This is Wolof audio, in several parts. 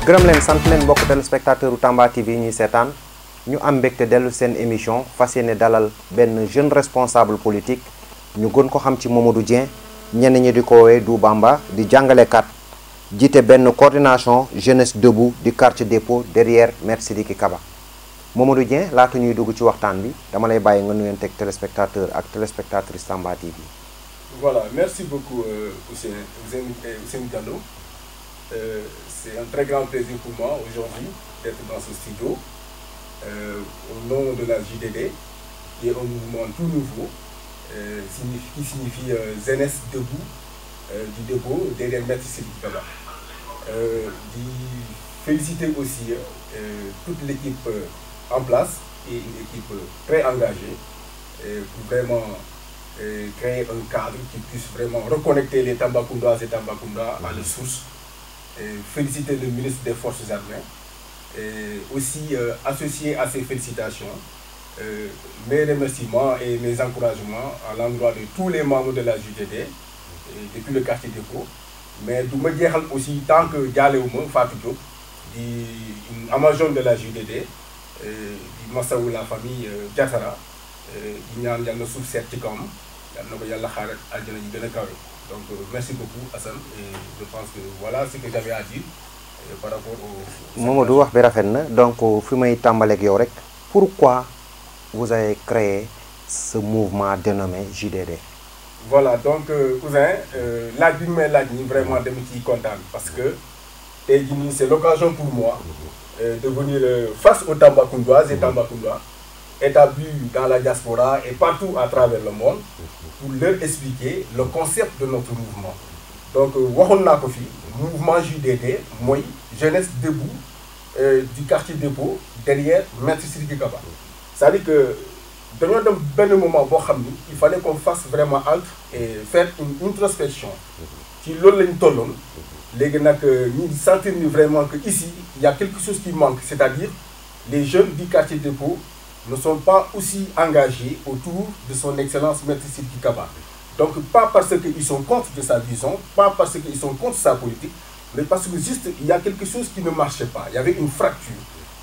gërëm leen sant leen mbokk téléspectateur u Tamba TV ñuy seetaan ñu am mbégte dellu seen émission fas yéene dalal benn jeune responsable politique ñu gën ko xam ci Mamadou Dieng ñenn ñi di ko woowee Du Bamba di jàngalekat jiite benn coordination jeunesse debout du quartier dépôt derrière Maître Sidiki Kaba. Mamadou Dieng laata ñuy dugg ci waxtaan bi dama lay bàyyi nga nuyonteeg téléspectateur ak téléspectatrice Tamba TV. Voilà, merci beaucoup Ousseynou Diallo. C'est un très grand plaisir pour moi aujourd'hui d'être dans ce studio au nom de la JDD, qui est un mouvement tout nouveau qui signifie Jeunesse debout du dépôt derrière Maître Sidiki Kaba. Féliciter aussi toute l'équipe en place, et une équipe très engagée pour vraiment créer un cadre qui puisse vraiment reconnecter les Tambacoundoises et Tambacounda à la source. Féliciter le ministre des Forces armées et aussi associer à ces félicitations mes remerciements et mes encouragements à l'endroit de tous les membres de la JDD depuis le quartier dépôt. Mais du ma jeexal aussi tant que jaalewuma Fatou Diop di amazone de la JDD di masawu la famille Diatara di ñaan yàlla na suuf seet ci kawam yàlla na ko yàlla xaar àjjana ji gën a kawe. Donc merci beaucoup Hassan et je pense que voilà ce que j'avais à dire par rapport au... Mamadou wax bi rafet na donc fi may tàmbaleeg yow rek pourquoi vous avez créé ce mouvement dénommé JDD? Voilà donc cousin laaj bi may laaj nii vraiment dama ciy kontaan parce que tey jii nii c'est l'occasion pour moi de venir face aux Tambacoundoises et Tambacounda établis dans la diaspora et partout à travers le monde pour leur expliquer le concept de notre mouvement. Donc waxoon naa ko fii mouvement JDD mooy jeunesse debout du quartier dépôt derrière Maître Sidiki Kaba. C'est-à-dire que dañoo dem benn moment boo xam ni il fallait qu'on fasse vraiment halte et faire une introspection ci loolu lañu tolloon léegi nag ñu sentir ni vraiment que ici il y a quelque chose qui manque, c'est-à-dire les jeunes du quartier dépôt ne sont pas aussi engagés autour de son excellence Maître Sidiki Kaba. Donc pas parce qu'ils sont contre de sa vision, pas parce qu'ils sont contre sa politique, mais parce que juste il y a quelque chose qui ne marchait pas, il y avait une fracture.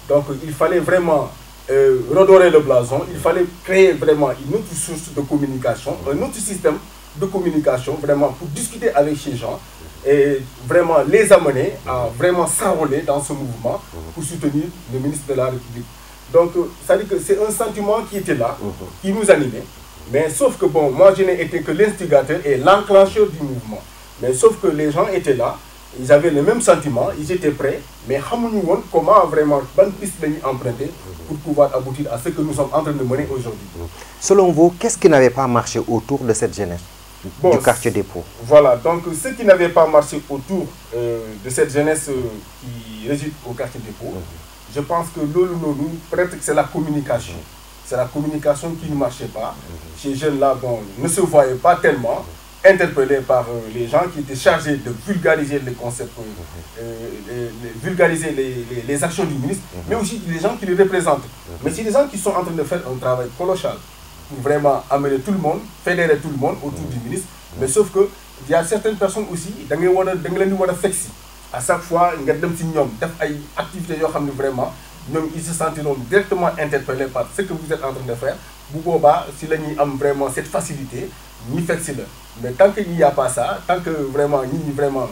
Donc il fallait vraiment redorer le blason, il fallait créer vraiment une autre source de communication, un autre système de communication vraiment pour discuter avec ces gens et vraiment les amener à vraiment s'enrôler dans ce mouvement pour soutenir le ministre de la République. Donc, ça veut dire que c'est un sentiment qui était là, qui nous animait. Mais sauf que bon, moi je n'ai été que l'instigateur et l'enclencheur du mouvement. Mais sauf que les gens étaient là, ils avaient le même sentiment, ils étaient prêts, mais comment vraiment, bonne piste emprunter pour pouvoir aboutir à ce que nous sommes en train de mener aujourd'hui. Selon vous, qu'est-ce qui n'avait pas marché autour de cette jeunesse du quartier dépôt? Voilà, donc ce qui n'avait pas marché autour de cette jeunesse qui réside au quartier dépôt, je pense que peut-être que c'est la communication. C'est la communication qui ne marchait pas. Ces jeunes-là ne se voyaient pas tellement interpellés par les gens qui étaient chargés de vulgariser les concepts, vulgariser les actions du ministre, mais aussi les gens qui les représentent. Mais c'est des gens qui sont en train de faire un travail colossal pour vraiment amener tout le monde, fédérer tout le monde autour du ministre. Mais sauf que il y a certaines personnes aussi, à chaque fois, il y a des activités qui vraiment, ils se sentiront directement interpellés par ce que vous êtes en train de faire. Si vous avez vraiment cette facilité, ni fait cela. Mais tant qu'il n'y a pas ça, tant que vraiment, ni vraiment,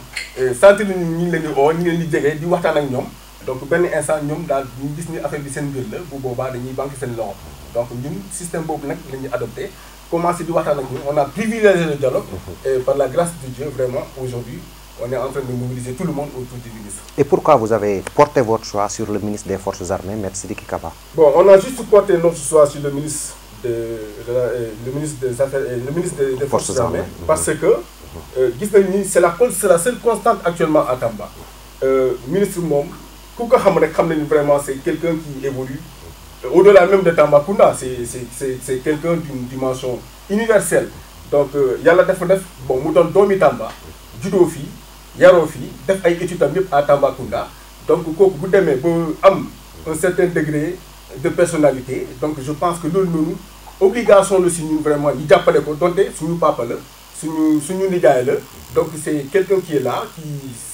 sentir ni les ni les dégâts, du watan ak ñom. Donc ben instant ñom dal ñu gis ni affaire bi sen bir la bu boba dañuy banque sen loxo. Donc ñun système bobu nak lañuy adopter, commencer di watan ak ñun, on a privilégié le dialogue et par la grâce de Dieu vraiment aujourd'hui on est en train de mobiliser tout le monde autour du ministre. Et pourquoi vous avez porté votre choix sur le ministre des Forces armées, Maître Sidiki Kaba? Bon, on a juste porté notre choix sur le ministre des Forces armées parce que c'est la seule constante actuellement à Tamba. Ministre Mom, vraiment c'est quelqu'un qui évolue au-delà même de Tambacounda, c'est quelqu'un d'une dimension universelle. Donc yalla def bon mu don doomi Tamba judo fi yaro fi def ay études à Tambacounda. Donc kooku bu démé ba am un certain degré de personnalité, donc je pense que nous obligation le signe vraiment il jappalé ko donté suñu papa la suñu nijaay la. Donc c'est quelqu'un qui est là, qui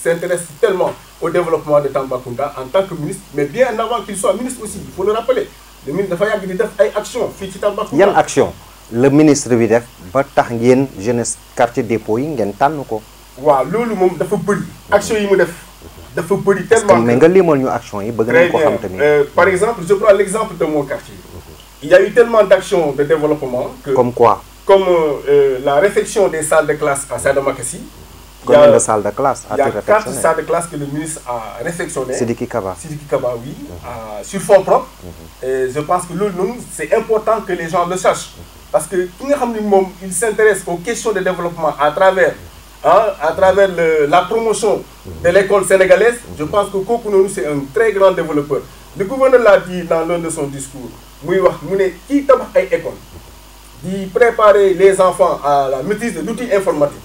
s'intéresse tellement au développement de Tambacounda en tant que ministre, mais bien avant qu'il soit ministre aussi, il faut le rappeler. Le ministre dafa yàgg di def ay actions fii ci Tambacounda. yan action le ministre bi def ba tax ngeen jeunesse quartier dépôt yi ngeen tànn ko. waaw loolu moom dafa bëri action yi mu def dafa bëri tellement. mais nga limal ñu action yi bëgg nañ ko xam tamit. par exemple je prends l'exemple de mon quartier. Il y a eu tellement d'actions de développement que. Comme quoi? Comme la réfection des salles de classe à Sadamakassi. Combien de salles de classe il y a 4 salles de classe que le ministre a réfectionnées. Sidiki Kaba. Sidiki Kaba, oui, sur fonds propres. Et je pense que c'est important que les gens le sachent. Parce que il s'intéresse aux questions de développement à travers la promotion de l'école sénégalaise. Je pense que Kokunonou, c'est un très grand développeur. Le gouverneur l'a dit dans l'un de son discours. Qui tabac ay école di préparer les enfants à la maîtrise de l'outil informatique.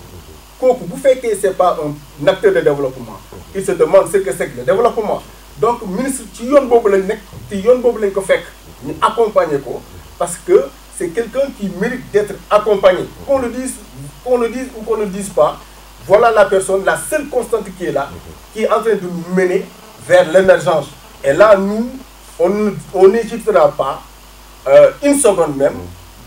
Kooku bu fekkee c'est pas un acteur de développement, il se demande ce que c'est que le développement. Donc ministre ci yoon boobu lañ nekk ci yoon boobu lañ ko fekk ñu accompagner ko parce que c'est quelqu'un qui mérite d'être accompagné. Qu'on le dise ou qu'on ne le dise pas, voilà la personne, la seule constante qui est là, qui est en train de nous mener vers l'émergence. Et là, nous, on n'hésitera pas une seconde même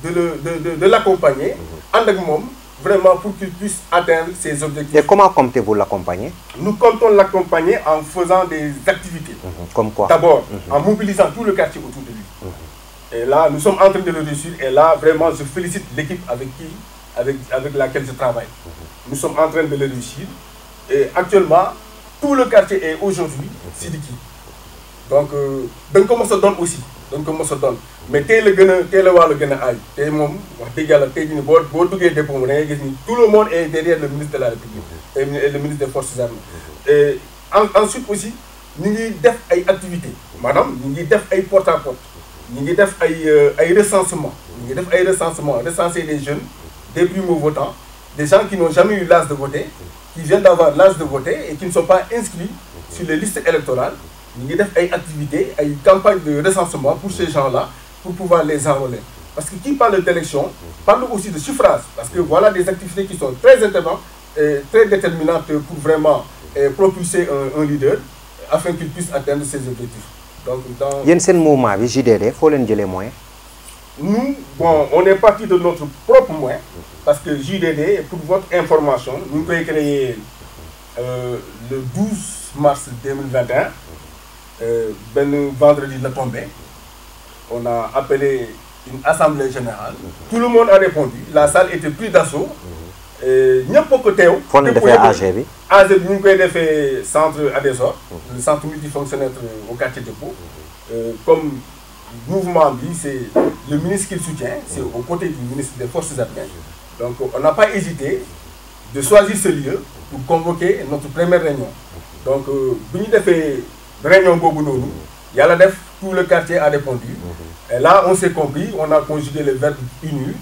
de l'accompagner avec moi, vraiment pour qu'il puisse atteindre ses objectifs. Et comment comptez-vous l'accompagner? Nous comptons l'accompagner en faisant des activités. Comme quoi? D'abord, en mobilisant tout le quartier autour de lui. Et là, nous sommes en train de le réussir. Et là, vraiment, je félicite l'équipe avec laquelle je travaille. Nous sommes en train de le réussir. Et actuellement, tout le quartier est aujourd'hui Sidiki. Donc, on se donne aussi. Mais tout le monde est derrière le ministre de la République et le ministre des Forces armées. Et ensuite aussi, nous avons des activités. Madame, nous avons des porte-à-porte. Nous avons des recensements. Nous avons des recensements. Recenser des jeunes, des primo-votants, des gens qui n'ont jamais eu l'âge de voter, qui viennent d'avoir l'âge de voter et qui ne sont pas inscrits sur les listes électorales. Nous avons des activités, des campagnes de recensement pour ces gens-là, pour pouvoir les enrôler. Parce que qui parle d'élection, parle aussi de suffrage. Parce que voilà des activités qui sont très déterminantes pour vraiment propulser un leader afin qu'il puisse atteindre ses objectifs. Donc, mouvement, JDD, il faut les moyens. Nous, bon, on est parti de notre propre moyen. Parce que JDD, pour votre information, nous avons créé le 12 mars 2021. Vendredi la tombé, on a appelé une assemblée générale. Tout le monde a répondu. La salle était prise d'assaut. N'importe côté. Faut le faire AGV. AGV, nous avons fait centre Adésor, le centre multifonctionnel au quartier dépôt. Comme mouvement, c'est le ministre qui le soutient, c'est aux côtés du ministre des Forces armées. Donc on n'a pas hésité de choisir ce lieu pour convoquer notre première réunion. Donc, nous avons fait réunion Bobononou, tout le quartier a répondu. Et là, on s'est compris, on a conjugué le verbe uni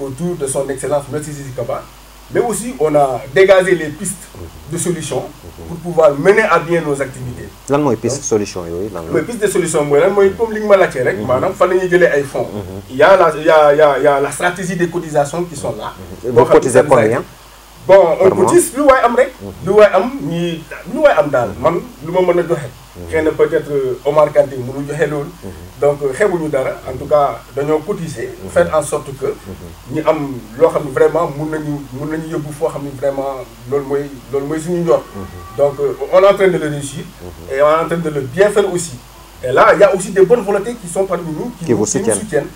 autour de son excellence M. Sidiki Kaba. Mais aussi, on a dégagé les pistes de solutions pour pouvoir mener à bien nos activités. Lan moy piste solution yoy lan la piste de solution moy comme li ma laccé rek manam fa lañuy jëlé ay fonds. Il y a la stratégie des cotisations qui sont là. Vous cotisez combien? Bon, on cotise lu way am rek. Lu way am dal man luma mëna joxé. Xéna peut-être Omar Kanté mënu joxé lool. Donc xébuñu dara en tout cas dañoo cotiser faire en sorte que ñi am lo xamni vraiment mën nañu yobbu fo xamni vraiment lool moy suñu ñor. Donc on est en train de le réussir et on est en train de le bien faire aussi. Et là, il y a aussi des bonnes volontés qui sont parmi nous, qui nous soutiennent.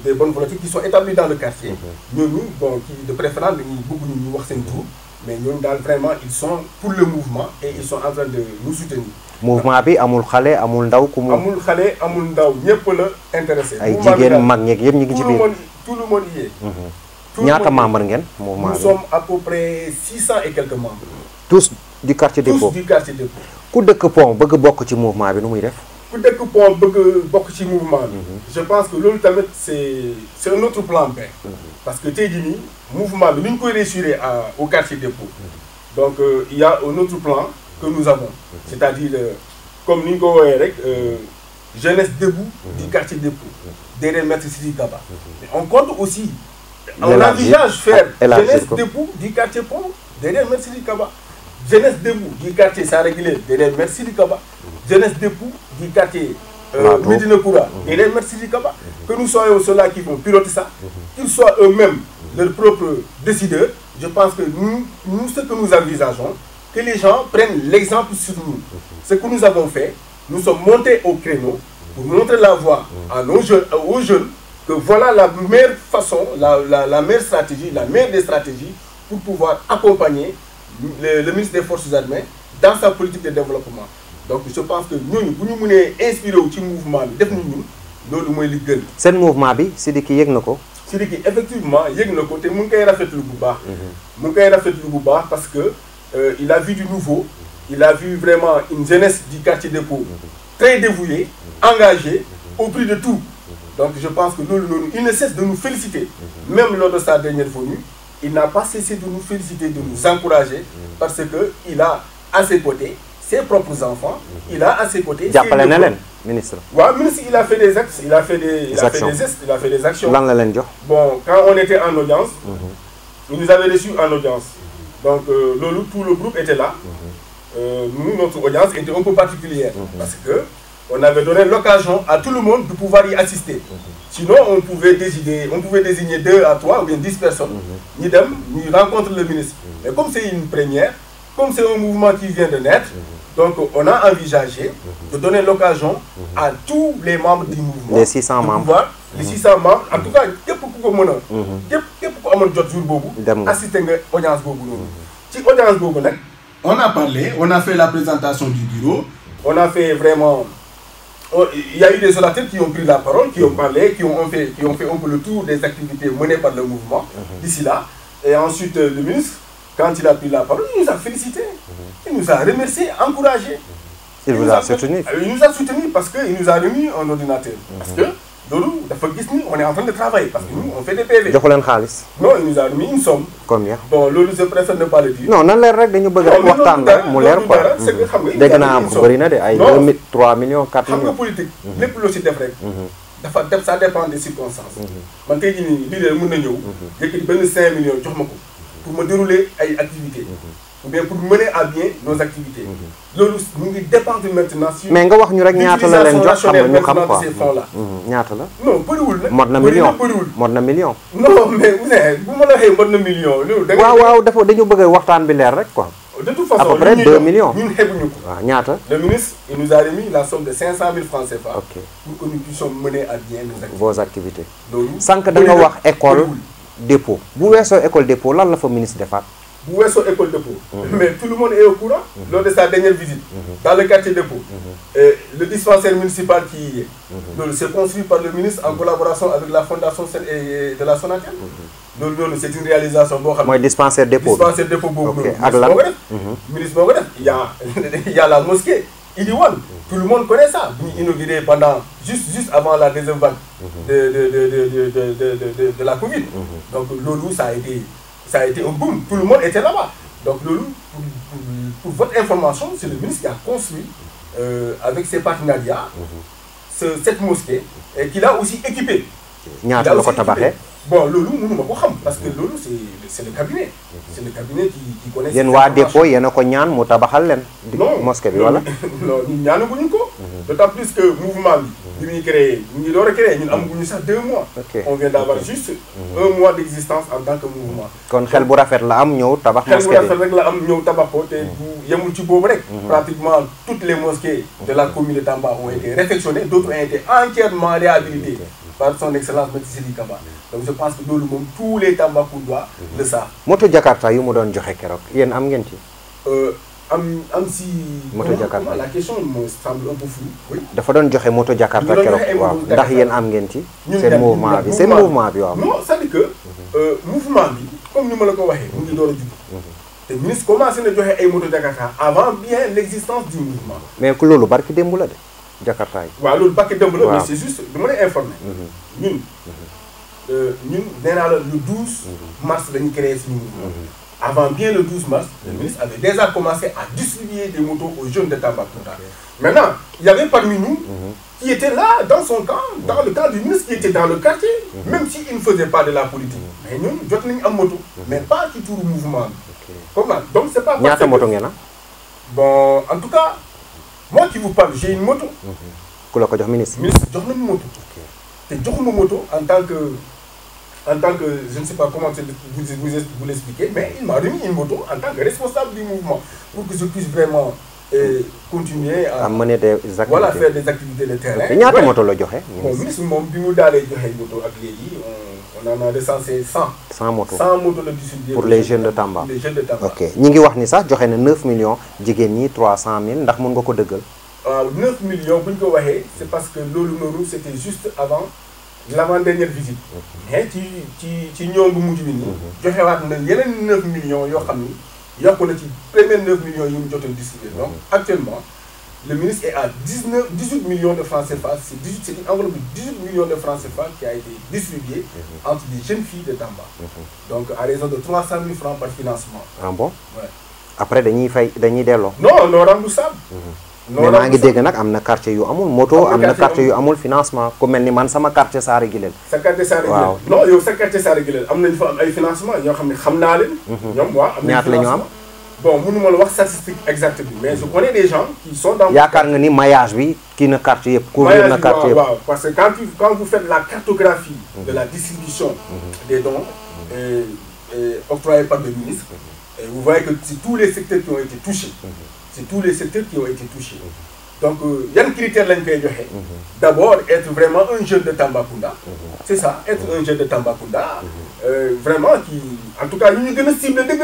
Des bonnes volontés qui sont établies dans le quartier. Nous, bon, qui de préférence, beaucoup nous voir tout, mais nous, vraiment, ils sont pour le mouvement et ils sont en train de nous soutenir. Mouvement bi amul xalé amul ndaw ku amul xalé amul ndaw ñepp la intéressé. Ay jigen mag ñek yeb ñi ngi ci biir. Tout le monde y est. Ñaata membres ngeen mouvement? Nous sommes à peu près 600 et quelques membres. Tous du quartier dépôt. Tous du quartier dépôt. Ku dëkk pont bëgg bokk ci mouvement bi nu muy def? Ku dëkk pont bëgg bokk ci mouvement bi. Je pense que loolu tamit c'est un autre plan B. Parce que tey jii nii mouvement bi ñu koy réussir au quartier dépôt. Donc il y a un autre plan que nous avons. C'est-à-dire comme ni ñu ko woowee rek jeunesse debout du quartier dépôt. Derrière Maître Sidiki Kaba. On compte aussi on envisage faire jeunesse debout du quartier pont derrière Maître Sidiki Kaba. jeunesse debout du quartier Saragilé, derrière Merci Kaba, jeunesse debout du quartier Médina Koura, derrière Merci Kaba, que nous soyons ceux-là qui vont piloter ça, qu'ils soient eux-mêmes leurs propres décideurs. Je pense que nous, ce que nous envisageons, que les gens prennent l'exemple sur nous. Ce que nous avons fait, nous sommes montés au créneau pour montrer la voie à aux jeunes, que voilà la meilleure façon, la meilleure stratégie, la meilleure des stratégies pour pouvoir accompagner le ministre des Forces armées dans sa politique de développement. Donc je pense que nous, pour nous inspirer au mouvement, c'est le mouvement, Sidiki Yegnoko. Sidiki, effectivement, Yegnoko, c'est mon cas rafet le bouba. Mon cas rafet le bouba parce que il a vu du nouveau, il a vu vraiment une jeunesse du quartier dépôt très dévouée, engagée, au prix de tout. Donc je pense que il ne cesse de nous féliciter, même lors de sa dernière venue, il n'a pas cessé de nous féliciter, de nous encourager, parce qu'il a à ses côtés ses propres enfants, il a à ses côtés ministre. Ouais, ministre, il a fait des actes, il a fait des actions. Bon, quand on était en audience, il nous avait reçus en audience. Donc tout le groupe était là. Nous, notre audience était un peu particulière, parce que on avait donné l'occasion à tout le monde de pouvoir y assister. Sinon, on pouvait désigner 2 à 3 ou bien 10 personnes. Nous rencontrons le ministre. Mais comme c'est une première, comme c'est un mouvement qui vient de naître, donc on a envisagé de donner l'occasion à tous les membres du mouvement. Les 600 membres. Les 600 membres, en tout cas, assister à l'audience. On a parlé, on a fait la présentation du bureau, on a fait vraiment... Il y a eu des orateurs qui ont pris la parole, qui ont parlé, qui ont fait un peu le tour des activités menées par le mouvement d'ici là. Et ensuite, le ministre, quand il a pris la parole, il nous a félicité, il nous a remercié, encouragé. Il vous a soutenu. Il nous a soutenu parce qu'il nous a remis un ordinateur. Parce que, on est en train de travailler, parce que nous, on fait des PV. Non, il nous a remis une somme. Combien? Bon, je préfère ne pas le dire. Non, non, les règles, nous avons 3 millions, 4 millions. Politique, les plus aussi des règles. Ça dépend des circonstances. Man, quand il y a 5 millions pour me dérouler des activités. Ou bien pour mener à bien nos activités. Nous dépendons maintenant sur l'utilisation rationnelle maintenant de ces fonds-là. Non, pas de million. Non, mais vous m'avez pas de millions. De toute façon, à peu près 2 millions. Le ministre il nous a remis la somme de 500 000 francs CFA pour que nous puissions mener à bien vos activités. Sans que vous ayez école dépôt. Vous avez une école dépôt, là, le ministre de fait. Vous êtes sur l'école dépôt. Mais tout le monde est au courant lors de sa dernière visite dans le quartier dépôt. Le dispensaire municipal qui est c'est construit par le ministre en collaboration avec la fondation de la Sonatel. C'est une réalisation. Moi, dispensaire dépôt. Dispensaire dépôt. Ministre il y a la mosquée. Idiwan. Tout le monde connaît ça. Inauguré pendant juste avant la deuxième vague de la Covid. Donc l'ONU, ça a été un boom, tout le monde était là-bas. Donc, pour votre information, c'est le ministre qui a construit, avec ses partenariats, cette mosquée, et qu'il a aussi équipé. Bon, Lolo, nous ne pouvons pas, parce que Lolo, c'est le cabinet. C'est le cabinet qui connaît. Il y a un dépôt, il y a un mosquée. Non, il y a un d'autant plus que le mouvement, nous avons 2 mois. On vient d'avoir juste 1 mois d'existence en tant que mouvement. Quand Khel Boura fait la pratiquement toutes les mosquées de la commune de Tamba ont été réfectionnées, d'autres ont été entièrement réhabilitées par son excellence M. Sidi Kaba. Donc je pense que tous les Tambacoundois le savent. Moto Jakarta, vous m'avez dit que vous avez moto Jakarta. La question me semble un peu floue. Oui. Il faut donner moto Jakarta. C'est le mouvement. C'est le mouvement. Non, ça dit que le mouvement, comme nous l'avons dit, le ministre commence à donner un moto Jakarta avant bien l'existence du mouvement. Mais que l'on barque des moules Jakarta. Oui, le barque des moules, mais c'est juste de me informer. Nous, le 12 mars, nous avons créé ce mouvement. Avant bien le 12 mars, le ministre avait déjà commencé à distribuer des motos aux jeunes de Tambacounda. Maintenant, il y avait parmi nous qui étaient là, dans son camp, dans le camp du ministre, qui était dans le quartier, même s'il ne faisait pas de la politique. Mais nous, nous avons une moto, mais pas du tout le mouvement. Comment? Donc c'est pas ñaata moto ngeen am. Bon, en tout cas, moi qui vous parle, j'ai une moto. ku la ko jox ministre. Ministre jox na ma moto. te joxuma moto en tant que je ne sais pas comment vous l'expliquer, mais il m'a remis une moto en tant que responsable du mouvement pour que je puisse vraiment continuer à mener des activités. Voilà, faire des activités de terrain. te ñaata moto la joxe. Bon, ministre moom bi mu daalee joxe moto ak léegi on en a recensé 100. 100 motos 100 motos de distribuer pour les jeunes de Tamba. Les jeunes de Tamba. ok ñi ngi wax ni sax joxe na 9 millions jigéen ñi 300 000 ndax mën nga ko dëggal. 9 millions bu ñu ko waxee c'est parce que loolu noonu c'était juste avant l'avant-dernière visite. mais ci ñoom bu mujj bi nii. joxewaat na yeneen 9 millions yoo xam ni yokku na ci premier 9 millions yi mu jotoon distribuer. donc actuellement le ministre est à 18 millions de francs CFA. C'est une enveloppe de 18 millions de francs CFA qui a été distribuée entre les jeunes filles de Tamba. Donc à raison de 300 000 francs par financement. Ah bon? Ouais. Après dañuy delloo. Non, non remboursable. mais maa ngi dégg nag am na quartier yu amul moto am na quartier yu amul financement ku mel ni man sama quartier Saare Gilel. sa quartier Saare Gilel waaw non yow sa quartier Saare Gilel am nañu fa am ay financement ñoo xam ne xam naa leen. ñoom waaw am nañu ñaata la ñu am. bon mënuma la wax statistique exacte bi mais je connais des gens qui sont dans. yaakaar nga ni maillage bi kii na quartier yëpp. couvrir na quartier yëpp waaw parce que quand vous faites la cartographie de la distribution des dons octroyés par le ministre, vous voyez que c'est tous les secteurs qui ont été touchés. C'est tous les secteurs qui ont été touchés. Donc, il y a un critère là. D'abord, être vraiment un jeune de Tambacounda. C'est ça, être un jeune de Tambacounda. Vraiment, qui, en tout cas, il y a une cible de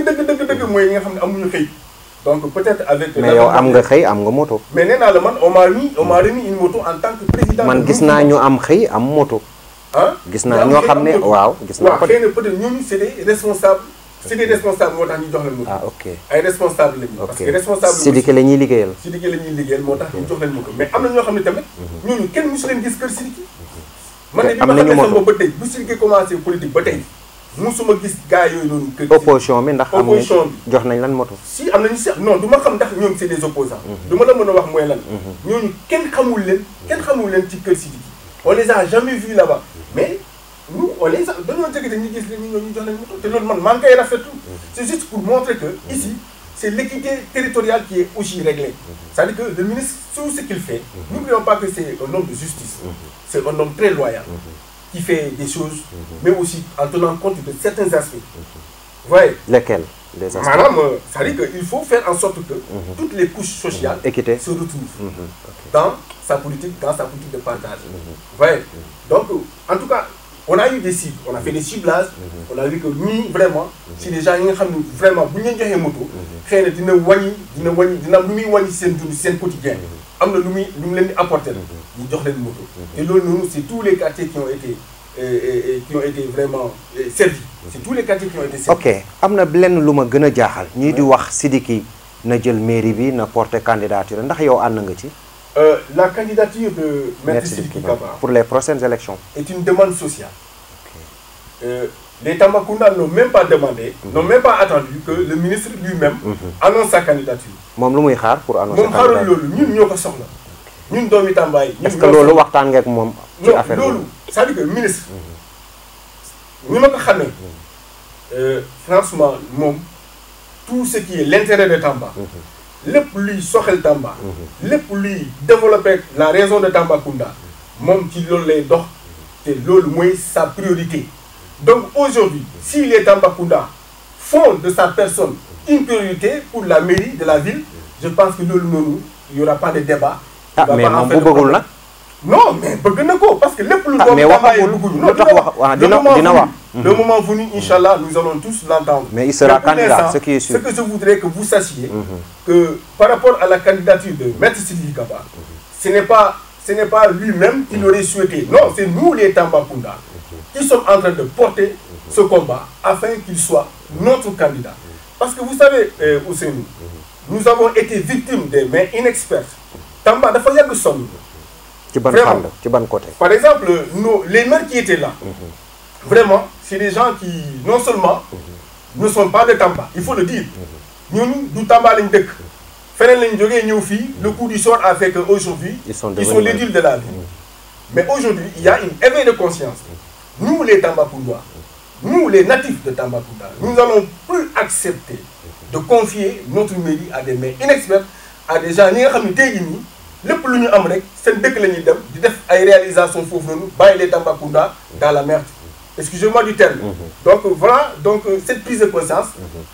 donc peut-être avec. mais yow am nga xëy am nga moto. mais nee naa la man on m'a remis une moto en tant que président. man gis naa ñu am xëy am moto. ah gis naa ñoo xam ne waaw gis naa ko de. waaw xëy na peut-être ñooñu c'est des responsables. c'est des responsables moo tax ñu jox leen moto. ah ok ay responsables lañu. parce que responsable Sidiki la ñuy liggéeyal. Sidiki la ñuy liggéeyal moo tax ñu jox leen moto mais am na ñoo xam ne tamit. ñooñu kenn musu leen gis kër Sidiki. man de bi ma xamee sama ba tey bu Sidiki commencé politique ba tey. musuma gis gars yooyu noonu. kër opposition bi ndax am nañ jox nañ lan moto. si am nañu si non du ma xam ndax ñoom c'est des opposants. du ma la mën a wax mooy lan. ñooñu kenn xamul leen ci kër Sidiki. on les a jamais vus là-bas mais nous on les a dañoo jege ñu gis leen ñu jox leen moto te loolu man maa ngi koy rafetlu. c'est juste pour montrer que ici c'est l'équité territoriale qui est aussi réglée. c'est-à-dire que le ministre tout ce qu'il fait. n'oublions pas que c'est un homme de justice. c'est un homme très loyal. qui fait des choses, mais aussi en tenant compte de certains aspects. Vous voyez? Lesquels? Les aspects. Madame, ça veut dire qu'il faut faire en sorte que toutes les couches sociales se retrouvent dans sa politique de partage. Vous voyez? Donc, en tout cas, on a eu des cibles, on a fait des ciblages, on a vu que nous, vraiment, si les gens vraiment, vous n'avez pas de moto, dina wani sen quotidien. Am na lu mu leen di apporter ñu jox leen moto et loolu noonu c'est tous les quartiers qui ont été vraiment servis. C'est tous les quartiers qui ont été servis. ok am na lenn lu ma gën a jaaxal ñii di wax Sidiki na jël mairie bi na porter candidature ndax yow ànd nga ci. La candidature de Maître Sidiki Kaba pour les prochaines élections est une demande sociale. Les Tambacounda n'ont même pas demandé, n'ont même pas attendu que le ministre lui-même annonce sa candidature. moom lu muy xaar pour annoncer moom xaarul loolu ñun ñoo ko soxla ñun doomi Tamba yi. est-ce que loolu waxtaan nga ak moom. ci affaire loolu c'est-à-dire que ministre. ñu ma ko xamee. franchement moom tout ce qui est l'intérêt de Tamba. lépp luy soxal Tamba. lépp luy développer la région de Tambacounda. moom ci loolu lay dox te loolu mooy sa priorité. Donc aujourd'hui, si les Tambacounda font de sa personne une priorité pour la mairie de la ville, je pense que il n'y aura pas de débat. Ah, mais mon bëggul nag. Non, mais bëgg na ko parce que lépp lu mais waxagul le moment venu, Inch'Allah, nous allons tous l'entendre. Mais il sera candidat, ce qui est sûr. Ce que je voudrais que vous sachiez, que par rapport à la candidature de Maître Sidiki Kaba, ce n'est pas lui-même qui l'aurait souhaité. Non, c'est nous les Tambacounda qui sommes en train de porter ce combat afin qu'il soit notre candidat. Parce que vous savez, Ousseynou, nous avons été victimes des mains inexpertes. Tamba dafa yàgg sonn. Vraiment. Côté. Par exemple, les maires qui étaient là, vraiment, c'est des gens qui, non seulement, ne sont pas de Tamba, il faut le dire. Nous, du Tamba lañ dëkk. Feneen lañ jógee ñëw fii, le coup du sort a fait qu'aujourd'hui, ils sont l'édile de la ville. Mais aujourd'hui, il y a une éveil de conscience. Nous, les Tambacoundois, nous, les natifs de Tambacounda, nous n'allons plus accepter de confier notre mairie à des mains inexperts, à des gens ñi nga xam ne tey jii nii lépp lu ñu am rek seen dëkk la ñuy dem di def ay réalisations foofu noonu bàyyi les Tambacounda dans la merde. Excusez-moi du terme. Donc voilà, donc cette prise de conscience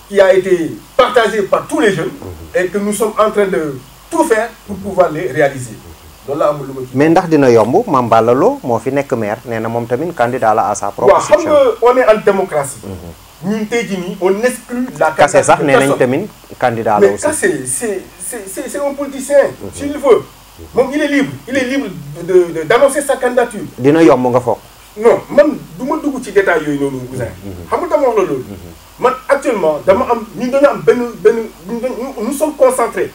qui a été partagée par tous les jeunes et que nous sommes en train de tout faire pour pouvoir les réaliser. loolu la amul lu ma ci. mais ndax dina yomb Mame Balla Lo moo fi nekk maire nee na moom tamit candidat la à sa propre section. waaw xam nga on est en démocratie. ñun tey jii nii on exclut la. Kassé sax nee nañ tamit candidat la aussi. mais Kassé c'est un politicien. s'il veut moom il est libre d'annoncer sa candidature. dina yomb nga foog. non man du ma dugg ci détails yooyu noonu Ouzin. xam nga dama wax la loolu. man actuellement dama am ñun dañu am nous sommes concentrés.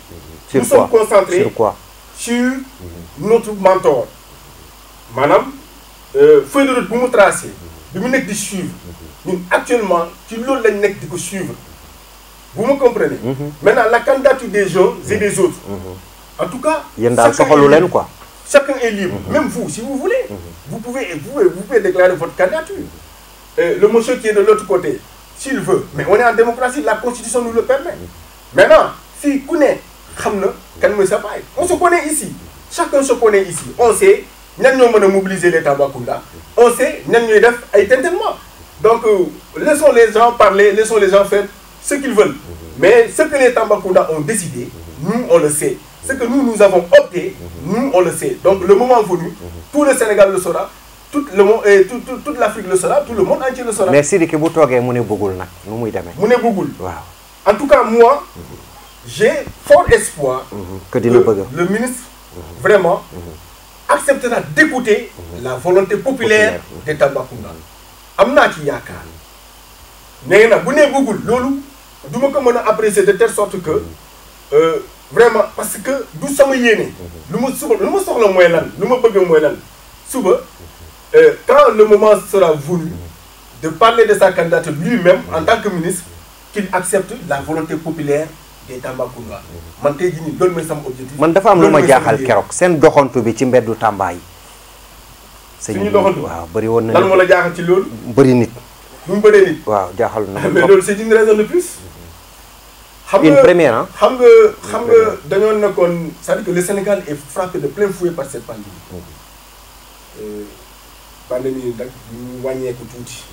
sur quoi nous sommes concentrés sur quoi. sur notre mentor maanaam feuille de route bu mu tracé bi mu nekk di suivre ñun actuellement ci loolu lañ nekk di ko suivre vous me comprenez. Maintenant la candidature des gens et des autres. En tout cas yéen daal soxalu leen quoi. chacun est libre. Même vous si vous voulez. vous pouvez déclarer votre candidature. Le monsieur qui est de l'autre côté s'il veut mais on est en démocratie, la constitution nous le permet. Maintenant fii ku ne xam na kan mooy sa baay on se connaît ici chacun se connaît ici on sait ñan ñoo mën a mobiliser les Tambacounda on sait ñan ñooy def ay tintement donc laissons les gens parler, laissons les gens faire ce qu'ils veulent mais ce que les Tambacounda ont décidé nous on le sait, ce que nous avons opté nous on le sait. Donc le moment venu tout le Sénégal le saura, tout le monde et toute l'Afrique le saura, tout le monde entier le saura. mais Sidiki bu toogee mu ne bëggul nag nu muy demee. mu ne bëggul waaw. En tout cas moi j'ai fort espoir que dina bëgg le ministre vraiment acceptera d'écouter la volonté populaire des Tambacounda. am naa ci yaakaar nee na bu nee bëggul loolu du ma ko mën a apprécier de telle sorte que vraiment parce que du sama yéene lu ma soxla mooy lan lu ma bëgg mooy lan suba quand le moment sera venu de parler de sa candidature lui-même en tant que ministre qu'il accepte la volonté populaire des Tambacounda. man tey jii nii loolu mooy sama objectif. man dafa am lu ma jaaxal keroog seen doxantu bi ci mbeddu Tamba yi. suñu doxantu waaw bëri woon na. lan moo la jaaxal ci loolu. bëri nit. bu mu bëree nit. waaw jaaxal na. mais loolu c'est une raison de plus. xam nga une première ah. xam nga dañoo nekkoon c'est-à-dire que le Sénégal est frappé de plein fouet par cette pandémie. Pandémie nag ñu wàññeeku tuuti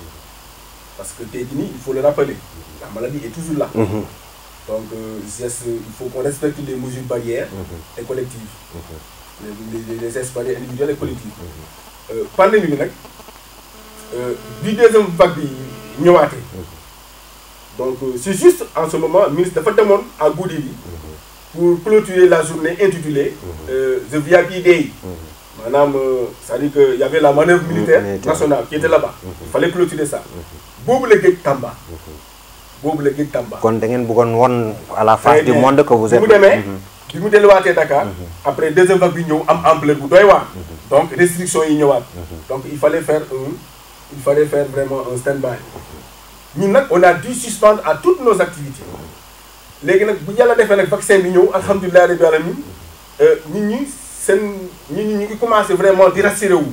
parce que tey jii nii il faut le rappeler la maladie est toujours là. Donc il faut qu'on respecte les mesures barrières et collectives. Les gestes barrières individuelles et collectives. Pandémie bi nag bi deuxième vague bi ñëwaatee. Donc c'est juste en ce moment ministre dafa demoon à Goudiri pour clôturer la journée intitulée The VIP Day. Maanaam c'est-à-dire que y avait la manœuvre militaire nationale qui était là-bas. Il fallait clôturer ça. boobu la géej Tamba. boobu la géej Tamba. kon da ngeen bëggoon won à la face du monde que vous êtes. bi mu demee bi mu delluwaatee Dakar. après deuxième vague bi ñëw am ampleur bu doy waar. donc restrictions yi ñëwaat. donc il fallait faire vraiment un stand-by. ñun nag on a dû suspendre à toutes nos activités. léegi nag bu yàlla defee nag vaccin bi ñëw alhamdulilah rabbil alamin nit ñi ñu ngi commencé vraiment di rassurer wu.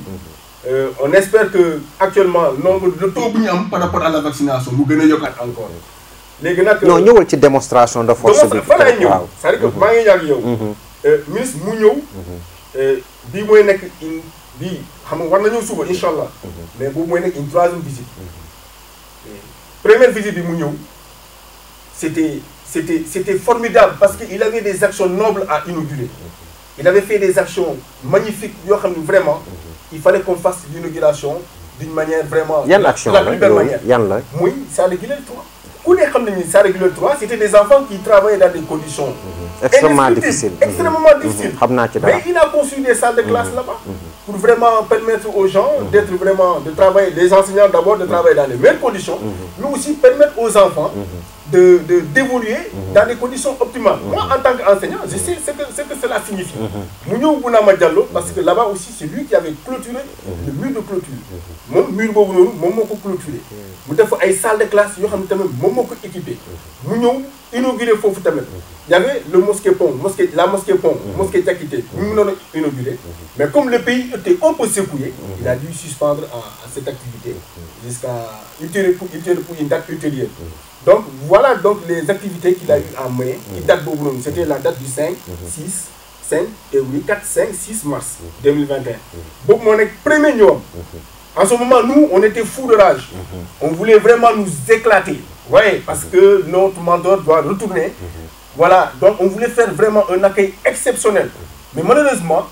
On espère que actuellement le taux bu ñu am par rapport à la vaccination mu gën a yokkaat encore. léegi nag non ñëwal ci démonstration de force bi. fa lay ñëw c'est-à-dire que maa ngi yàgg yow. ministre mu ñëw. bii mooy nekk bii xam nga war na ñëw suba incha allah. mais boobu mooy nekk une troisième visite. Première visite bi mu ñëw c'était formidable parce que il avait des actions nobles à inaugurer. Il avait fait des actions magnifiques yoo xam ne vraiment il fallait qu'on fasse l'inauguration d'une manière vraiment yan action la plus belle manière. yan la muy Sada Guilel 3 ku ne xam ne ni Sada Guilel 3 c'était des enfants qui travaillaient dans des conditions extrêmement difficiles. xam naa ci dara. mais il a construit des salles de classe là-bas pour vraiment permettre aux gens d'être vraiment de travailler, les enseignants d'abord de travailler dans les meilleures conditions mais aussi permettre aux enfants d'évoluer dans des conditions optimales. Moi en tant qu'enseignant je sais ce que cela signifie. mu ñëw Bounama Diallo parce que là-bas aussi c'est lui qui avait clôturé le mur de clôture. moom mur boobu noonu moom moo ko clôturé mu def ay salles de classe yoo xam ne tamit moom moo ko équipé mu ñëw inauguré foofu tamit il y avait le mosquée-pont, la mosquée-pont, mosquée Diakité, nous l'avons inauguré. Mais comme le pays était un peu secoué, il a dû suspendre à cette activité jusqu'à pour une date ultérieure. Donc voilà donc les activités qu'il a eu en mai, qui datent beaucoup. C'était la date du 5, 6 mars 2021. Donc mon premier jour. En ce moment, nous, on était fous de rage. On voulait vraiment nous éclater. Ouais, parce que notre mentor doit retourner. Voilà, donc on voulait faire vraiment un accueil exceptionnel. Mais malheureusement,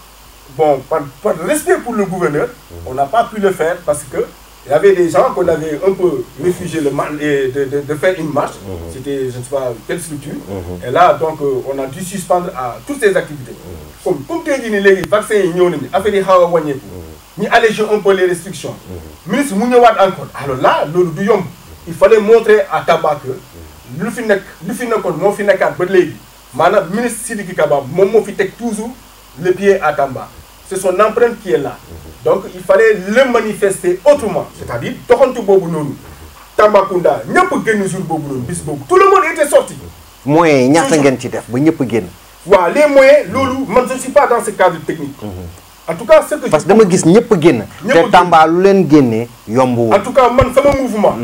bon, par respect pour le gouverneur, on n'a pas pu le faire parce que il y avait des gens qu'on avait un peu réfugiés de faire une marche. C'était, je ne sais pas, quelle structure. Et là, donc, on a dû suspendre à toutes ces activités. Comme tu as dit, les vaccins, ni alléger un peu les restrictions. Ministre Mouniawad encore. Alors là, il fallait montrer à Tamba que le ministre Sidiki Kaba, toujours le pied à Tamba. C'est son empreinte qui est là. Donc il fallait le manifester autrement. C'est-à-dire, Tambacounda, tout le monde était sorti. Moyens, les moyens, je ne suis pas dans ce cadre technique. En tout cas, ce que parce que dama gis ñepp génn té Tamba lu leen génné yombu. En tout cas, man sama mouvement,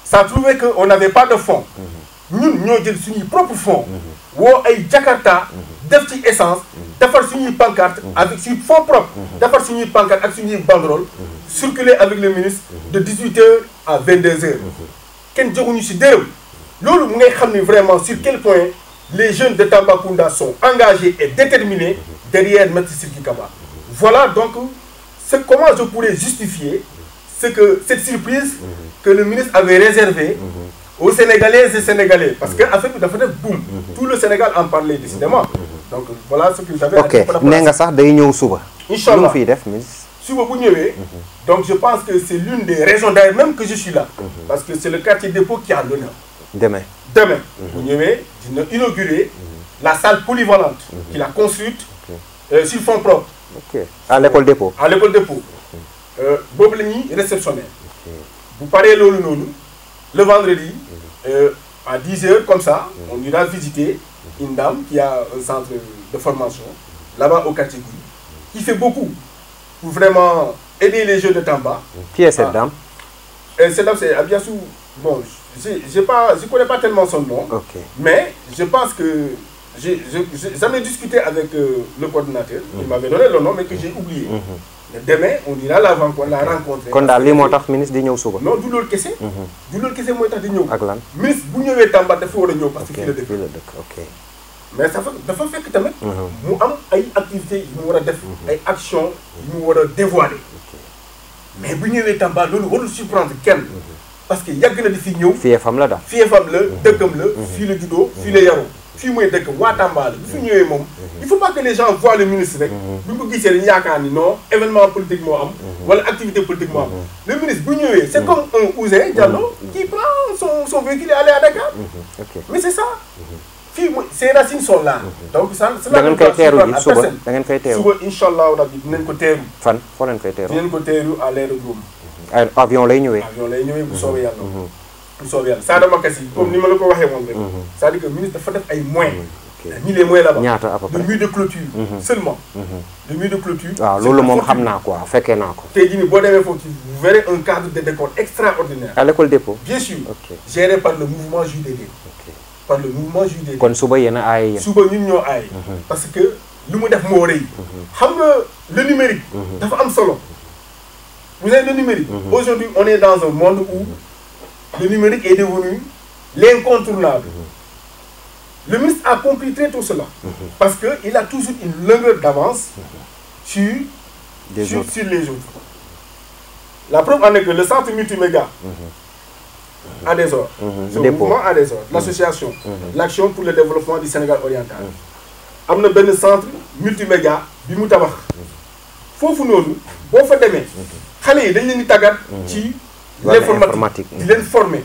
ça a trouvé que on n'avait pas de fonds. Ñun ñoo jël suñu propre fonds. Wo ay Jakarta def ci essence, defar suñu pancarte avec suñu fonds propres, defar suñu pancarte ak suñu banderole, circuler avec le ministre de 18h à 22h. Ken joxuñu ci dërëm. Lolu mu ngay xamni vraiment sur quel point les jeunes de Tambacounda sont engagés et déterminés derrière Maître Sidiki Kaba. Voilà donc comment je pourrais justifier cette surprise que le ministre avait réservée aux Sénégalaises et Sénégalais. Parce qu'en fait, il a fait boum. Tout le Sénégal en parlait décidément. Donc voilà ce que j'avais à dire. Ok, Nenga sax day ñëw suba. Inch'Allah. Fi def ministre. Suba bu ñëwé. Donc je pense que c'est l'une des raisons d'ailleurs même que je suis là. Parce que c'est le quartier dépôt qui a l'honneur. Demain. Demain. Bu ñëwé, dina inaugurer la salle polyvalente qu'il a construite sur fonds propres. Ok. À l'école dépôt. À l'école dépôt. Bob Leni réceptionnaire. Vous parlez le vendredi à 10h comme ça, on ira visiter une dame qui a un centre de formation là-bas au quartier Gouy, qui fait beaucoup pour vraiment aider les jeunes de Tamba. Qui est cette dame? Cette dame c'est Abiassou. Bon, je connais pas tellement son nom, mais je pense que j'en ai discuté avec le coordinateur, il m'avait donné le nom mais que j'ai oublié. Demain, on ira la rencontrer. Kon dal li motax ministre di ñew suba. Non, du lool kessé. Du lool kessé moy tax di ñew. Ak lan? Ministre bu ñewé Tamba dafa wara ñew parce que fi la dëkk. OK. Mais ça dafa fekk tamit mu am ay activités yu mu wara def, ay actions yu mu wara dévoiler. Mais bu ñewé Tamba loolu warul surprendre kenn. Parce que yag na di fi ñew. Fiefam la da. Fiefam la, dëkkam la, fi la juddoo, fi la yaro. Fi moy dëkk wa Tamba la. Bu fi ñewé mom, il faut pas que les gens voient le ministre rek. Bu ko gissé dañ yaakaar ni non, événement politique mo am wala activité politique mo am. Le ministre bu ñewé, c'est comme un Ouzin Diallo qui prend son véhicule et aller à Dakar. Mais c'est ça. Ces racines sont là. Donc ça da ngeen koy téru ji suba da ngeen koy téru. Suba inshallah rabbi dinañ ko téru. Fan fo leen koy téru. Dinañ ko téru à l'aérodrome. Avion lay ñëwé. Avion lay ñëwé bu soobé Yalla. Bu soobé Yalla. Ça dama kassi comme ni ma la ko waxé mom rek. Ça dit que le ministre dafa def ay moyens. Ni les moyens là-bas. Ñaata à peu près. Le mur de clôture seulement. Le mur de clôture. Waaw lolu mom xamna quoi, féké nako. Tay jini bo démé fofu vous verrez un cadre de décor extraordinaire. À l'école dépôt. Bien sûr. Géré par le mouvement JDD. Par le mouvement JDD. Kon suba yena ay. Suba ñun ñoo ay. Parce que lu mu def mo reuy. Xam nga le numérique dafa am solo. Vous avez le numérique. Aujourd'hui, on est dans un monde où le numérique est devenu l'incontournable. Le ministre a compris très tôt cela. Parce qu'il a toujours une longueur d'avance sur les autres. La preuve en est que le centre multimédia a des ordres. Ce mouvement a des ordres. L'association, l'Action pour le développement du Sénégal oriental. Il y a un centre multimédia bi mu tabax. Fofu nonu bo fa démé xalé yi dañ leen di tagat ci l'informatique di leen former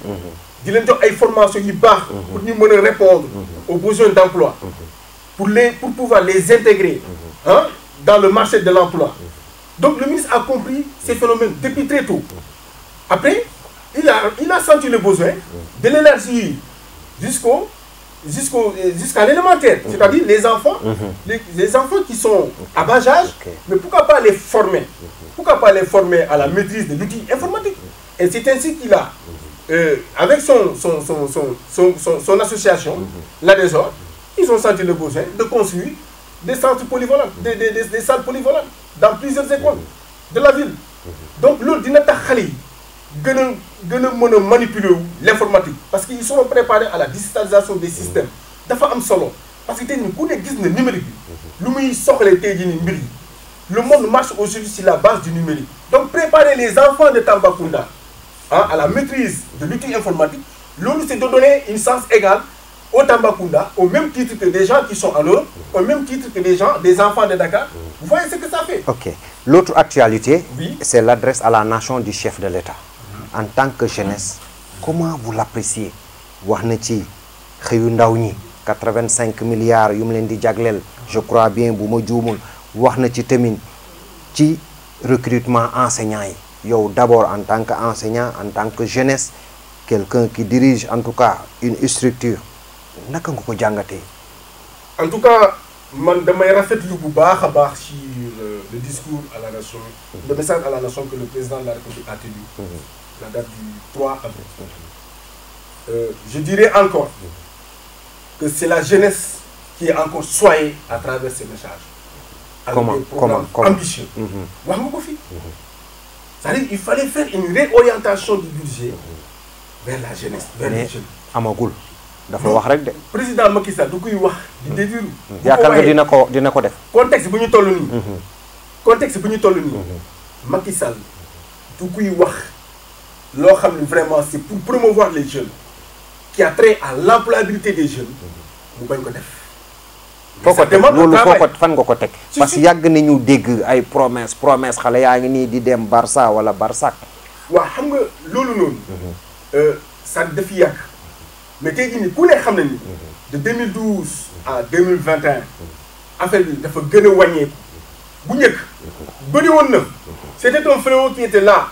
di leen jox ay formation yu baax pour ñu mëna répondre aux besoins d'emploi pour pouvoir les intégrer dans le marché de l'emploi. Donc le ministre a compris ces phénomènes depuis très tôt. Après, il a senti le besoin de l'élargir jusqu'au jusqu'à l'élémentaire, c'est-à-dire les enfants, les enfants qui sont à bas âge, mais pourquoi pas les former? Pourquoi pas les former à la maîtrise de l'outil informatique? Et c'est ainsi qu'il a, avec son association, l'ADESOR, ils ont senti le besoin de construire des centres polyvalents, des salles polyvalentes dans plusieurs écoles de la ville. Donc, l'autre dina tax xale yi gën a manipuler l'informatique parce qu'ils sont préparés à la digitalisation des systèmes. Dafa am solo parce que tey ku ne gis na numérique bi lu muy soxlee tey jii ni mbir yi. Le monde marche aujourd'hui sur la base du numérique. Donc, préparer les enfants de Tambacounda à la maîtrise de l'outil informatique, l'autre c'est de donner une chance égale au Tambacounda, au même titre que des gens qui sont en Europe, au même titre que des enfants de Dakar. Vous voyez ce que ça fait? Ok. L'autre actualité, oui, c'est l'adresse à la nation du chef de l'État. En tant que jeunesse, comment vous l'appréciez? Wax na ci xëyu ndaw ñi 85 milliards yu mu leen di jagleel, je crois bien bu ma juumul. Wax na ci tamit ci recrutement enseignants yi. Yow d'abord en tant qu'enseignant, en tant que jeunesse, quelqu'un qui dirige en tout cas une structure, naka nga ko jàngatee? En tout cas, man damay rafetlu bu baax a baax sur le discours à la nation, le message à la nation que le président de la République a tenu, la date du 3 avril. Je dirais encore que c'est la jeunesse qui est encore soignée à travers ces messages. Avec des programmes ambitieux. Wax nga ko fi. C'est-à-dire il fallait faire une réorientation du budget vers la jeunesse, vers les jeunes. Amagul. dafa wax rek de. Président Macky Sall du koy wax di dédiru. yaakaar nga dina ko def. contexte bu ñu toll nii. contexte bu ñu toll nii. Macky Sall du koy wax loo xam ne vraiment c'est pour promouvoir les jeunes qui a trait à l'employabilité des jeunes mu bañ ko def. foo ko teg loolu fan nga ko teg. parce que yàgg nañu dégg ay promesse xale yaa ngi nii di dem Barça wala Barsac. waaw xam nga loolu noonu. ça dafi yàgg. mais tey jii nii ku ne xam na ni de 2012 à 2021 affaire bi dafa gën a wàññeeku bu njëkk bëri woon na c'était un fléau qui était là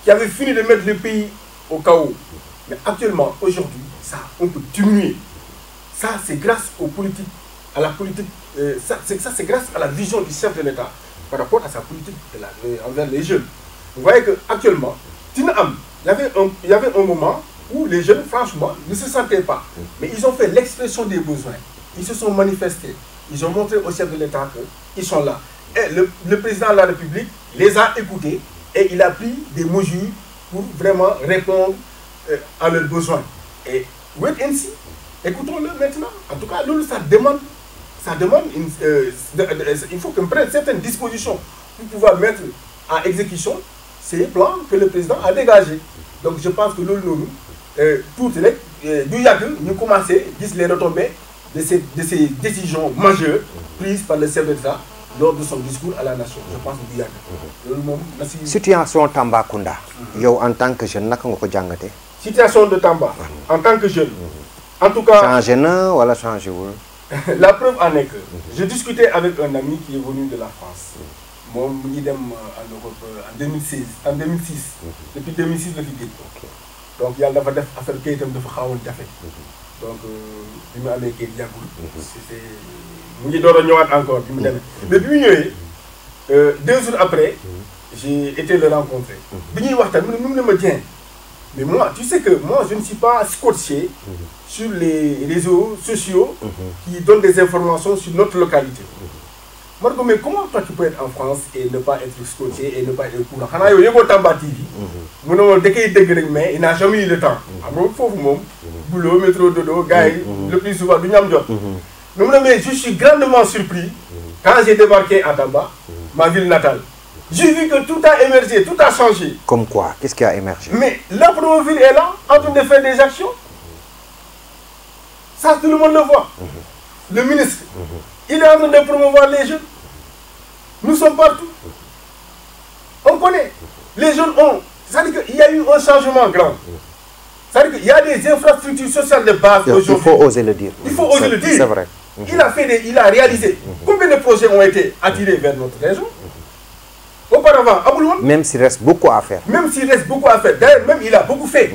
qui avait fini de mettre le pays au chaos mais actuellement aujourd'hui ça a un peu diminué. Ça c'est grâce aux politiques à la politique c'est grâce à la vision du chef de l'État par rapport à sa politique envers les jeunes. Vous voyez que actuellement il y avait un moment où les jeunes, franchement, ne se sentaient pas. Mais ils ont fait l'expression des besoins. Ils se sont manifestés. Ils ont montré au chef de l'État qu'ils sont là. Et le président de la République les a écoutés et il a pris des mesures pour vraiment répondre à leurs besoins. Et wait and see. Écoutons-le maintenant. En tout cas, nous, ça demande il faut qu'on prenne certaines dispositions pour pouvoir mettre en exécution ces plans que le président a dégagés. Donc je pense que nous tout du yàgg ñu commencé gis les retombées de ces décisions majeures prises par le chef de l'État lors de son discours à la nation. Je pense que du yàgg. loolu moom na si. situation Tambacounda. yow en tant que jeune naka nga ko jàngatee. situation de Tamba. en tant que jeune. en tout cas changé na wala changé wul. la preuve en est que. je discutais avec un ami qui est venu de la France. moom mu ngi dem en Europe en 2006. depuis 2006 la fi géej. donc yàlla dafa def affaire kayitam dafa xawoon jafe. donc bi mu amee kayit yàggul. c'était mu ngi door a ñëwaat encore bi mu demee. mais bi mu ñëwee 2 jours après j'ai été le rencontrer. bi ñuy waxtaan mu ne ma Dieng mais moi tu sais que moi je ne suis pas scotché sur les réseaux sociaux qui donnent des informations sur notre localité. Marco, mais comment toi tu peux être en France et ne pas être scotché et ne pas être au courant? Xanaa yow yëgoo Tamba TV. mu ne ma da koy dégg rek mais il n'a jamais eu le temps. xam nga foofu moom. boulot métro dodo gars yi. le plus souvent du ñu am jot. mu ne mais je suis grandement surpris quand j'ai débarqué à Tamba, ma ville natale. J'ai vu que tout a émergé, tout a changé. Comme quoi? Qu'est-ce qui a émergé? Mais la Promoville est là, en train de faire des actions. Ça, tout le monde le voit. Le ministre, il est en train de promouvoir les jeunes. Nous sommes partout. On connaît. Les jeunes ont... C'est-à-dire qu'il y a eu un changement grand. C'est-à-dire qu'il y a des infrastructures sociales de base aujourd'hui. Il faut oser le dire. Il faut oser le dire. C'est vrai. Il a réalisé. Combien de projets ont été attirés vers notre région? Auparavant, même s'il reste beaucoup à faire. Même s'il reste beaucoup à faire. D'ailleurs, même il a beaucoup fait.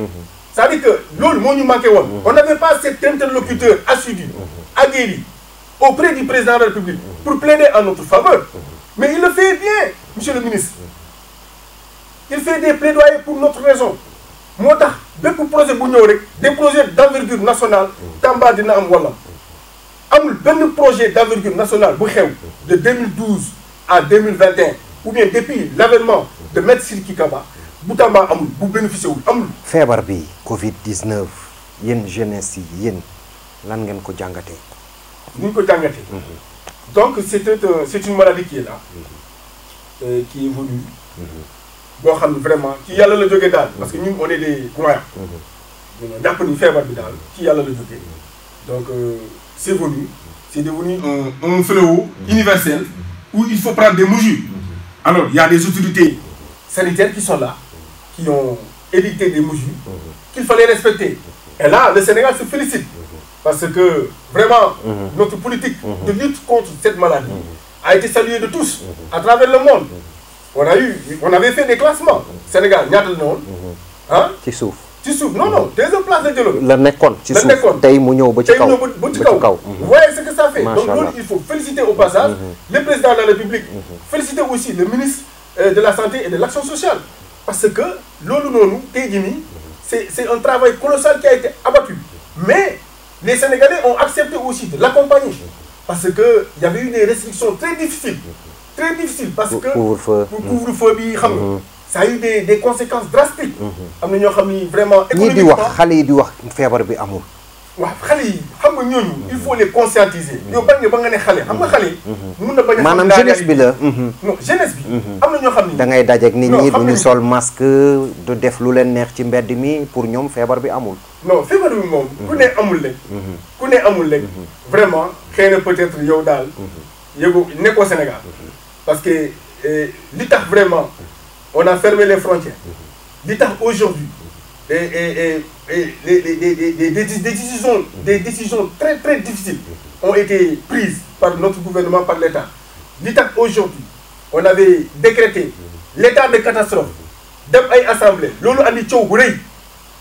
c'est-à-dire que loolu moo ñu manqué woon. On n'avait pas cet interlocuteur assidu, aguerri, auprès du président de la République pour plaider en notre faveur. Mais il le fait bien, monsieur le ministre. Il fait des plaidoyers pour notre raison. moo tax bépp projet bu ñëw rek des projets d'envergure nationale Tamba dina am wala amul benn projet d'envergure nationale bu xew de 2012 à 2021 ou bien depuis l'avènement de Maître Sidiki Kaba bu Tamba amul bu bénéficié wul amul. feebar bi Covid 19 yéen jeunesse yi yéen lan ngeen ko jàngatee. ni ñu ko jàngatee. donc c'est une maladie qui est là qui évolue. boo xam ne vraiment ci yàlla la jógee daal parce que ñun on est des croyants. jàpp ni feebar bi daal ci yàlla la jógee donc c'est devenu un fléau universel où il faut prendre des mesures. Alors il y a des autorités sanitaires qui sont là qui ont édicté des mesures qu'il fallait respecter. Et là le Sénégal se félicite parce que vraiment notre politique de lutte contre cette maladie a été saluée de tous à travers le monde. On avait fait des classements. Sénégal ñaata la woon ah. ci suuf non deuxième place la jëloon. la nekkoon ci suuf tey mu ñëw ba ci kaw ba ci kaw. Vous voyez ce que ça fait. Donc loolu il faut féliciter au passage le président de la République. Féliciter aussi le ministre de la santé et de l'action sociale. parce que loolu noonu tey jii nii c'est un travail colossal qui a été abattu. Mais les Sénégalais ont accepté aussi de l'accompagner parce que il y avait eu des restrictions très difficiles. Parce que couvre-feu bi xam nga ça a eu des conséquences drastiques. am na ñoo xam ni vraiment. ñii di wax xale yi di wax feebar bi amul. waaw xale yi xam nga ñooñu il faut les conscientiser. yow bañ nga ba nga ne xale xam nga xale yi. mun na bañ a xam maanaam jeunesse bi la. non jeunesse bi. am na ñoo xam ni da ngay dajeeg nit ñi du ñu sol masque du def lu leen neex ci mbedd mi pour ñoom feebar bi amul. non feebar bi moom ku ne amul lekk. ku ne amul lekk. vraiment xëy na peut-être yow daal. yëgu nekkoo Sénégal. parce que li tax vraiment on a fermé les frontières li tax aujourd'hui des décisions très très difficiles ont été prises par notre gouvernement, par l'État. Li tax aujourd'hui on avait décrété l'état de catastrophe dem ay assemblée loolu andi coow bu rëy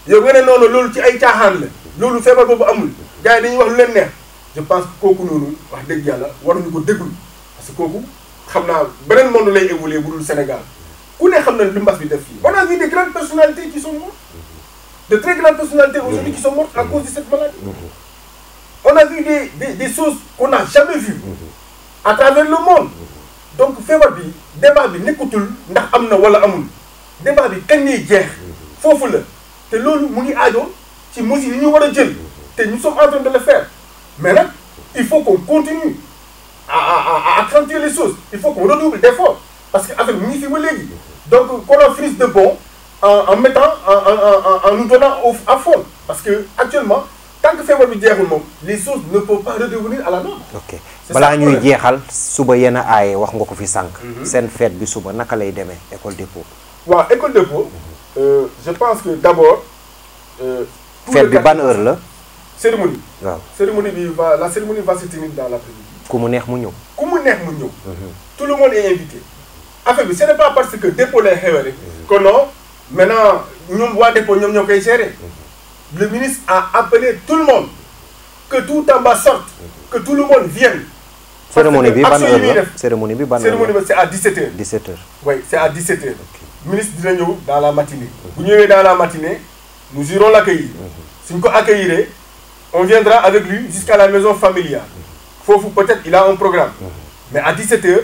yow nga ne noonu loolu ci ay caaxaan la loolu feebar boobu amul gars yi dañuy wax lu leen neex je pense que kooku noonu wax dëgg yàlla waruñu ko déglu parce que kooku xam naa beneen monde lay évoluer bu dul Sénégal ku ne xam na li mbas bi def fii. On a vu des grandes personnalités qui sont mortes, de très grandes personnalités aujourd'hui qui sont mortes à cause de cette maladie. On a vu des choses qu'on n'a jamais vues à travers le monde. Donc feebar bi débat bi nekkutul ndax am na wala amul débat bi kañ lay jeex foofu la te loolu mu ngi aajo ci mesures yi ñu war a jël te nous sommes en train de le faire mais nag il faut qu'on continue à accentuer les choses. Il faut qu'on redouble d'efforts parce que avec mu ngi fi ba léegi donc qu'on en finisse de bon en mettant en nous donnant à fond parce que actuellement tant que feebar bi jeexul moom les choses ne peuvent pas redevenir à la norme. ok balaa ñuy jeexal suba yéen a aaye wax nga ko fi sànq. seen fête bi suba naka lay demee école dépôt. waaw école dépôt je pense que d'abord. fête bi ban heure la. cérémonie. waaw cérémonie bi la cérémonie va se tenir dans l'après-midi. ku mu neex mu ñëw. ku mu neex mu ñëw. tout le monde est invité. affaire bi ce n'est pas parce que dépôt lay xewee rek. que non maintenant ñoom waa dépôt ñoom ñoo koy gérer. Le ministre a appelé tout le monde que tout Tamba sorte que tout le monde vienne. cérémonie bi ban heure la cérémonie bi ban heure la cérémonie bi c'est à 17h. 17h. oui c'est à 17h. ministre dina ñëw dans la matinée. bu ñëwee dans la matinée nous irons l'accueillir. suñ ko accueillir on viendra avec lui jusqu'à la maison familiale. foofu peut-être il a un programme. mais à 17h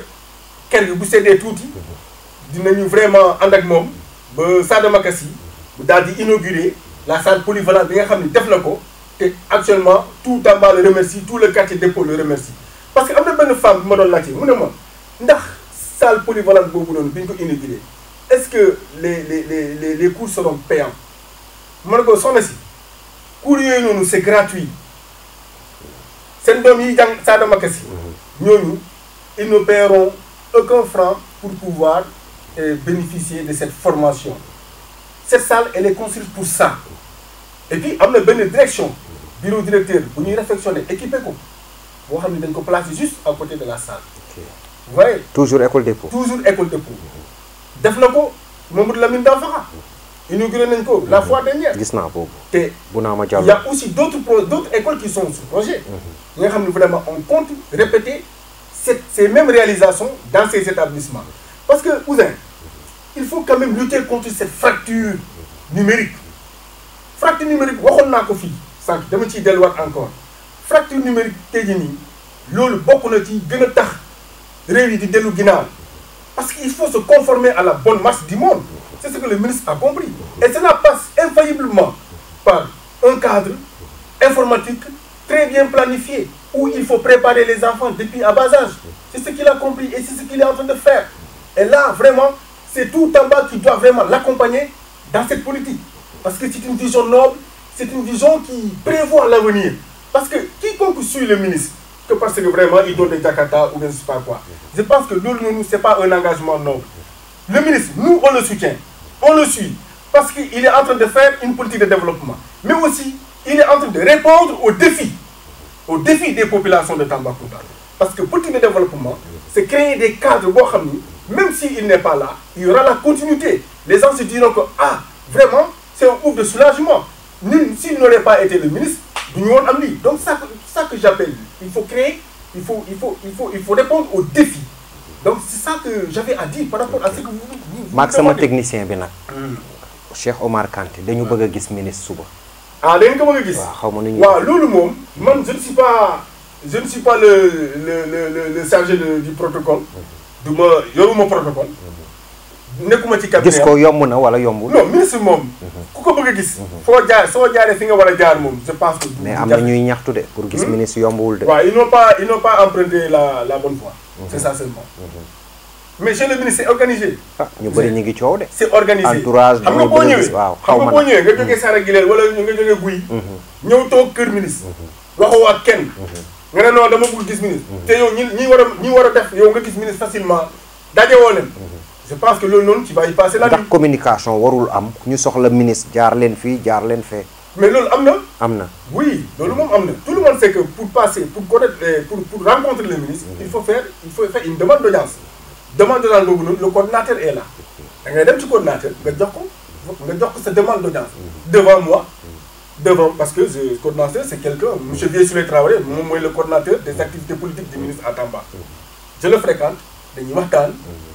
kër gi bu seddee tuuti dinañu vraiment ànd ak moom ba Sada Makassi bu daal di inaugurer la salle polyvalente bi nga xam ne def na ko te actuellement tout Tamba le remercie tout le quartier dépôt le remercie. parce que am na benn femme bi ma doon laajte mu ne ma ndax salle polyvalente boobu noonu bi ñu ko inauguré est-ce que les cours seront payants ma ne ko soxna si cours yooyu noonu c'est gratuit seen doom yi jàng Sada Makassi ñooñu ils ne paieront aucun franc pour pouvoir bénéficier de cette formation. Cette salle elle est construite pour ça et puis am na benn direction bureau directeur bu ñuy réfectionner équipé ko boo xam ne dañ ko placer juste à côté de la salle. vous voyez. toujours école dépôt. toujours école dépôt. def na ko Mamadou Lamine Danfakha inauguré nañ ko la fois dernière. gis naa boobu. te Bounama il Diallo. y a aussi d'autres écoles qui sont sur projet. ñi nga xam ne vraiment on compte répéter ces mêmes réalisations dans ces établissements. Parce que Ouzin, il faut quand même lutter contre cette fracture numérique. Fracture numérique waxoon naa ko fii sànq dama ciy delluwaat encore fracture numérique tey jii nii loolu bokk na ci gën a tax réew yi di dellu ginnaaw parce qu'il faut se conformer à la bonne marche du monde. C'est ce que le ministre a compris. Et cela passe infailliblement par un cadre informatique très bien planifié où il faut préparer les enfants depuis à bas âge. C'est ce qu'il a compris et c'est ce qu'il est en train de faire. Et là, vraiment, c'est tout Tamba qui doit vraiment l'accompagner dans cette politique. Parce que c'est une vision noble, c'est une vision qui prévoit l'avenir. Parce que quiconque suit le ministre, que parce que vraiment il donne des Jakarta ou bien je sais pas quoi. Je pense que nous, c'est pas un engagement noble. Le ministre, nous, on le soutient, on le suit, parce qu'il est en train de faire une politique de développement. Mais aussi, il est en train de répondre aux défis des populations de Tambacounda. Parce que politique de développement, c'est créer des cadres, même s'il n'est pas là, il y aura la continuité. Les gens se diront que, ah, vraiment, c'est un ouf de soulagement. S'il n'aurait pas été le ministre, nous avons amené. Donc, c'est ça que j'appelle. Il faut créer, il faut répondre aux défis. Donc, c'est ça que j'avais à dire par rapport à ce que vous Maxime technicien bi nag. Cheikh Omar Kanté dañu bëgg a gis ministre suba. Ah, dañu ko bëgg a gis. waaw xaw ma nu ñuy. waaw loolu moom man je ne suis pas le chargé du protocole. yoruma protocole. nekkuma ci cabinet gis ko yomb na wala yombul. non ministre moom. ku ko bëgg a gis. soo jaaree fi nga war a jaar moom je pense que. mais am na ñuy ñaxtu de pour gis ministre yombul de. waaw ils n'ont pas emprunté la bonne voie. C'est ça seulement. Mais chez le ministre, c'est organisé. ñu bëri ñu ngi coow de. C'est organisé. Entourage xam nga boo ñëwee waaw xaw ma boo ñëwee nga jógee Sara Gileel wala nga jógee Guy. ñëw toog kër ministre. waxoo ak kenn. nga ne non dama bëgg gis ministre. te yow ñi war a def yow nga gis ministre facilement dajewoo leen. Je pense que loolu noonu ci va y passer la nuit. ndax communication warul am ñu soxla ministre jaar leen fii jaar leen fee. mais loolu am na. am na. Oui, loolu moom am na. Tout le monde sait que pour passer, pour connaître, pour rencontrer le ministre, il faut faire une demande d'audience. Demande d'audience boobu noonu le coordinateur est là. da ngay dem ci coordinateur nga jox ko sa demande d'audience. devant moi. parce que le coordinateur c'est quelqu'un, monsieur Vieux-Souleye Traoré moom mooy le coordinateur des activités politiques du ministre à Tamba. Je le fréquente dañuy waxtaan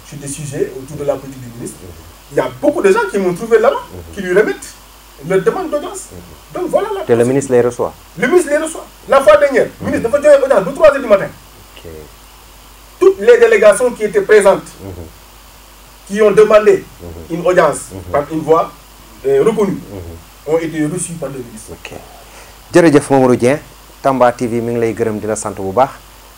sur des sujets autour de la politique du ministre. Il y a beaucoup de gens qui m'ont trouvé là-bas, qui lui remettent leur demande d'audience. Donc voilà la. te le ministre les reçoit. Le ministre les reçoit. La fois dernière, le ministre dafa joxe audience ba 3h du matin. Ok. Toutes les délégations qui étaient présentes, qui ont demandé une audience par une voie reconnue, ont été reçues par le ministre. ok jërëjëf Mamadou Dieng Tamba TV mi ngi lay gërëm di la sant bu baax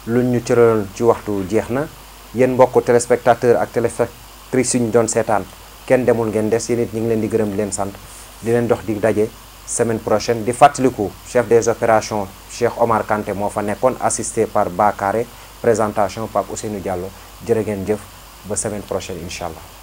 luñ ñu cëraloon ci waxtu jeex na yéen mbokku téléspectateur ak téléspectatrices yi ñu doon seetaan kenn demul ngeen des yéen it ñu ngi leen di gërëm di leen sant di leen dox di daje semaine prochaine di fàttaliku chef des opérations Cheikh Omar Kanté moo fa nekkoon assisté par Bakare présentation Pape Ousseynou Diallo jërë ngeen jëf ba semaine prochaine incha allah.